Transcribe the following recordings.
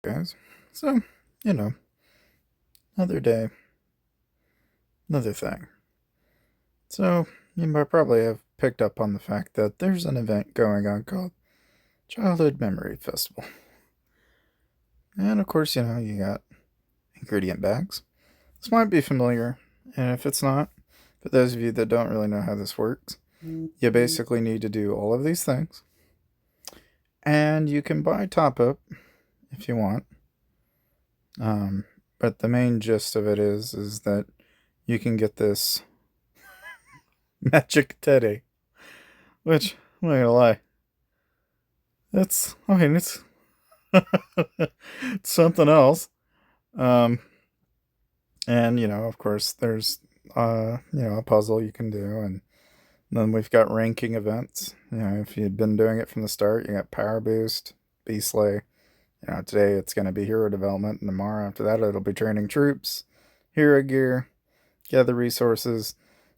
Guys. So, you know, another day, another thing. So, you might probably have picked up on the fact that there's an event going on called Childhood Memory Festival. And of course, you got ingredient bags. This might be familiar, and if it's not, for those of you that don't really know how this works, you basically need to do all of these things. And you can buy top up if you want. But the main gist of it is that you can get this magic teddy, which I'm not gonna lie, it's it's something else. Um, and of course, there's a puzzle you can do, and then we've got ranking events. If you'd been doing it from the start, you got Power Boost, Beast Slay. Today it's going to be Hero Development, and tomorrow after that it'll be Training Troops, Hero Gear, Gather Resources,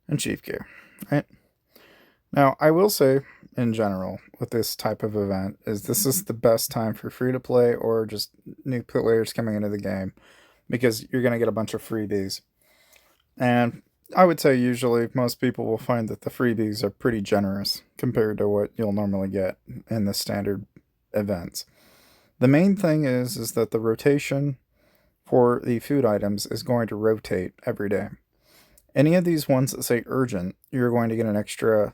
and Chief Gear. Right? Now, I will say, in general, with this type of event, is this is the best time for free-to-play or just new players coming into the game, because you're going to get a bunch of freebies. And I would say usually most people will find that the freebies are pretty generous compared to what you'll normally get in the standard events. The main thing is that the rotation for the food items is going to rotate every day. Any of these ones that say urgent, you're going to get an extra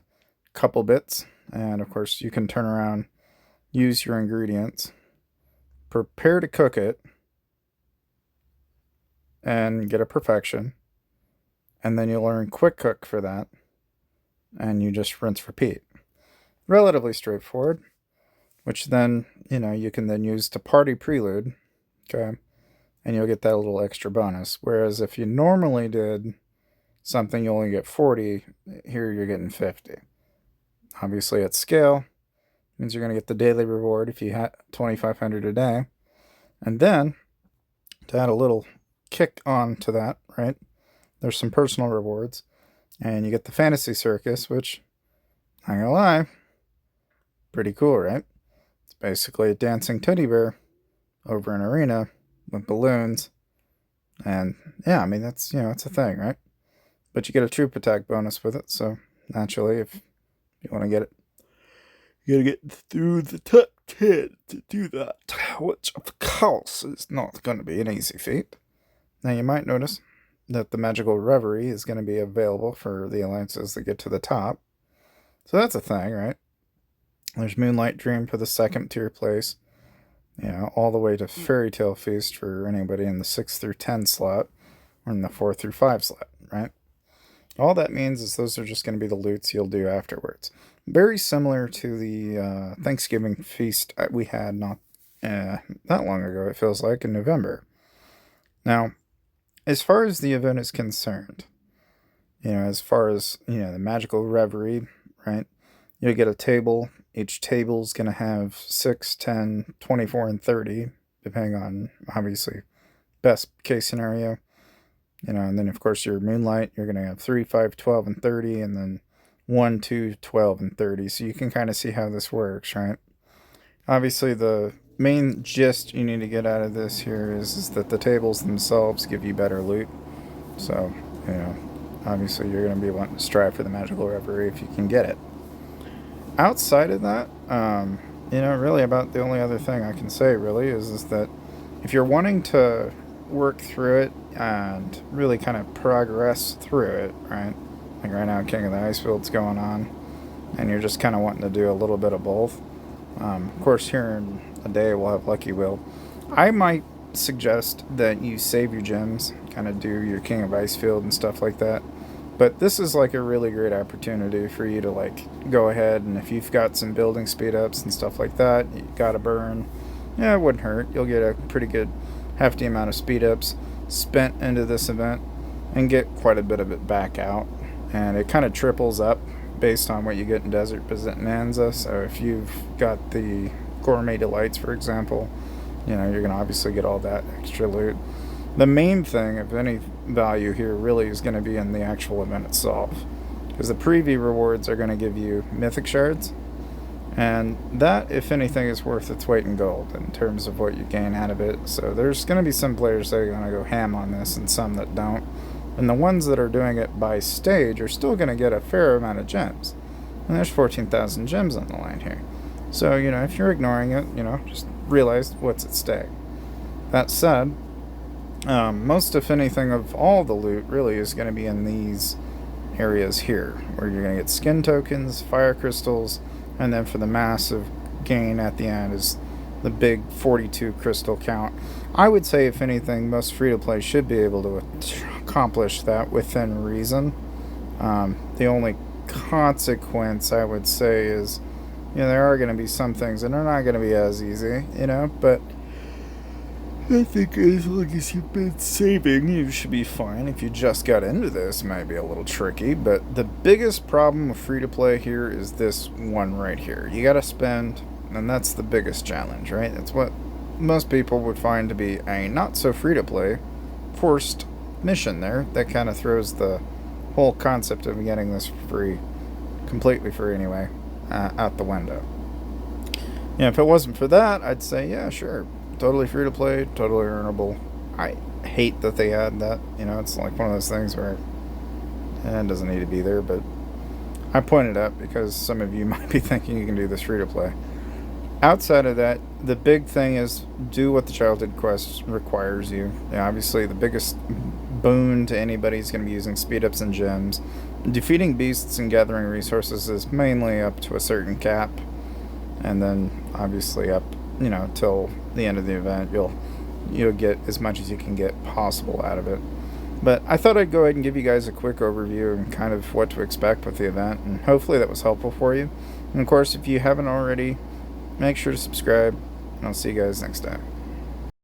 couple bits. And of course, you can turn around, use your ingredients, prepare to cook it, and get a perfection. And then you'll learn quick cook for that. And you just rinse repeat. Relatively straightforward. Which then, you can then use to party prelude. Okay. And you'll get that little extra bonus. Whereas if you normally did something, you only get 40. Here you're getting 50. Obviously at scale, means you're going to get the daily reward if you had 2,500 a day. And then, to add a little kick on to that, right, there's some personal rewards. And you get the Fantasy Circus, which, not gonna lie, pretty cool, right? It's basically a dancing teddy bear over an arena with balloons. And yeah, I mean, that's, it's a thing, right? But you get a troop attack bonus with it, so naturally, if you want to get it, you gotta get through the top 10 to do that, which of course is not going to be an easy feat. Now you might notice that the Magical Reverie is going to be available for the alliances that get to the top. So that's a thing, right? There's Moonlight Dream for the second tier place. All the way to Fairy Tale Feast for anybody in the 6 through 10 slot, or in the 4 through 5 slot, right? All that means is those are just going to be the loots you'll do afterwards. Very similar to the Thanksgiving feast we had not that long ago, it feels like, in November. Now, as far as the event is concerned, as far as, the Magical Reverie, right? You'll get a table. Each table is going to have 6, 10, 24, and 30, depending on, obviously, best case scenario. And then, of course, your Moonlight, you're going to have 3, 5, 12, and 30, and then 1, 2, 12, and 30. So you can kind of see how this works, right? Obviously, the main gist you need to get out of this here is that the tables themselves give you better loot. So, obviously you're going to be wanting to strive for the Magical Reverie if you can get it. Outside of that, really about the only other thing I can say really is that if you're wanting to work through it and really kind of progress through it, right? Like right now, King of the Ice Field's going on, and you're just kind of wanting to do a little bit of both. Of course, here in a day we'll have Lucky Wheel. I might suggest that you save your gems, kind of do your King of Icefield and stuff like that. But this is like a really great opportunity for you to like go ahead, and if you've got some building speed ups and stuff like that, you gotta burn. Yeah, it wouldn't hurt. You'll get a pretty good hefty amount of speed ups spent into this event and get quite a bit of it back out. And it kind of triples up based on what you get in Desert Bonanza. So if you've got the Gourmet Delights, for example, you're going to obviously get all that extra loot. The main thing of any value here really is going to be in the actual event itself, because the preview rewards are going to give you mythic shards, And that, if anything, is worth its weight in gold in terms of what you gain out of it. So there's going to be some players that are going to go ham on this and some that don't. And the ones that are doing it by stage are still going to get a fair amount of gems. And there's 14,000 gems on the line here. So, if you're ignoring it, just realize what's at stake. That said, most, if anything, of all the loot really is going to be in these areas here, where you're going to get skin tokens, fire crystals, and then for the massive gain at the end is the big 42 crystal count. I would say, if anything, most free-to-play should be able to accomplish that within reason. The only consequence, I would say, is, there are going to be some things that are not going to be as easy, but I think as long as you've been saving, you should be fine. If you just got into this, it might be a little tricky, but the biggest problem with free-to-play here is this one right here. You gotta spend, and that's the biggest challenge, right? That's what most people would find to be a not-so-free-to-play forced mission there. That kind of throws the whole concept of getting this free, completely free anyway, out the window. If it wasn't for that, I'd say, yeah, sure. Totally free to play, totally earnable. I hate that they add that. It's like one of those things where it doesn't need to be there, but I pointed out because some of you might be thinking you can do this free to play. Outside of that, the big thing is do what the childhood quest requires you. Obviously, the biggest boon to anybody is going to be using speed ups and gems. Defeating beasts and gathering resources is mainly up to a certain cap, and then obviously up till the end of the event, you'll get as much as you can get possible out of it. But I thought I'd go ahead and give you guys a quick overview and kind of what to expect with the event, and hopefully that was helpful for you. And of course, if you haven't already, make sure to subscribe, and I'll see you guys next time.